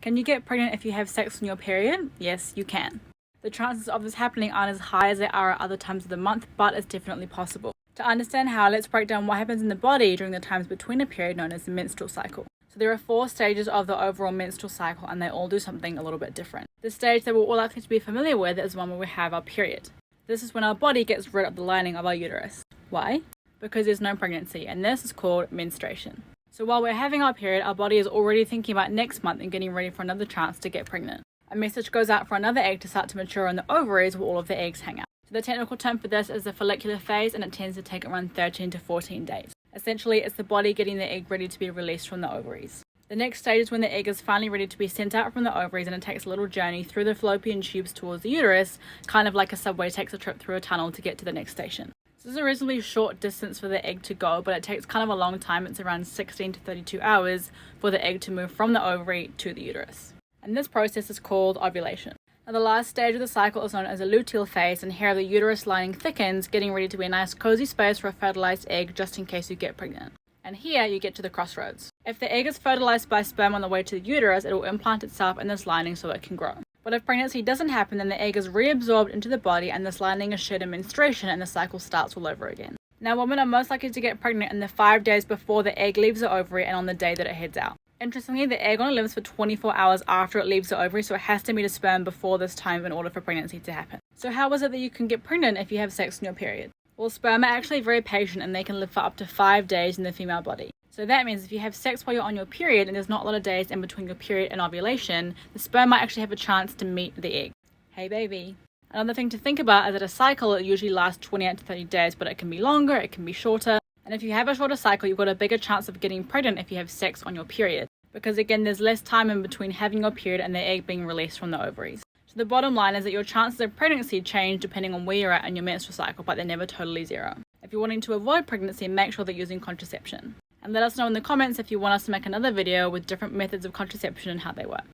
Can you get pregnant if you have sex on your period? Yes, you can. The chances of this happening aren't as high as they are at other times of the month, but it's definitely possible. To understand how, let's break down what happens in the body during the times between a period known as the menstrual cycle. So there are 4 stages of the overall menstrual cycle, and they all do something a little bit different. The stage that we're all likely to be familiar with is one where we have our period. This is when our body gets rid of the lining of our uterus. Why? Because there's no pregnancy, and this is called menstruation. So while we're having our period, our body is already thinking about next month and getting ready for another chance to get pregnant. A message goes out for another egg to start to mature in the ovaries where all of the eggs hang out. So the technical term for this is the follicular phase, and it tends to take around 13 to 14 days. Essentially, it's the body getting the egg ready to be released from the ovaries. The next stage is when the egg is finally ready to be sent out from the ovaries, and it takes a little journey through the fallopian tubes towards the uterus, kind of like a subway takes a trip through a tunnel to get to the next station. This is a reasonably short distance for the egg to go, but it takes kind of a long time. It's around 16 to 32 hours for the egg to move from the ovary to the uterus. And this process is called ovulation. Now, the last stage of the cycle is known as a luteal phase, and here the uterus lining thickens, getting ready to be a nice cozy space for a fertilized egg just in case you get pregnant. And here you get to the crossroads. If the egg is fertilized by sperm on the way to the uterus, it will implant itself in this lining so it can grow. But if pregnancy doesn't happen, then the egg is reabsorbed into the body and this lining is shed in menstruation, and the cycle starts all over again. Now, women are most likely to get pregnant in the 5 days before the egg leaves the ovary and on the day that it heads out. Interestingly, the egg only lives for 24 hours after it leaves the ovary, so it has to meet a sperm before this time in order for pregnancy to happen. So how is it that you can get pregnant if you have sex on your period? Well, sperm are actually very patient, and they can live for up to 5 days in the female body. So that means if you have sex while you're on your period and there's not a lot of days in between your period and ovulation, the sperm might actually have a chance to meet the egg. Hey baby. Another thing to think about is that a cycle, it usually lasts 28 to 30 days, but it can be longer, it can be shorter. And if you have a shorter cycle, you've got a bigger chance of getting pregnant if you have sex on your period. Because again, there's less time in between having your period and the egg being released from the ovaries. So the bottom line is that your chances of pregnancy change depending on where you're at in your menstrual cycle, but they're never totally zero. If you're wanting to avoid pregnancy, make sure that you're using contraception. And let us know in the comments if you want us to make another video with different methods of contraception and how they work.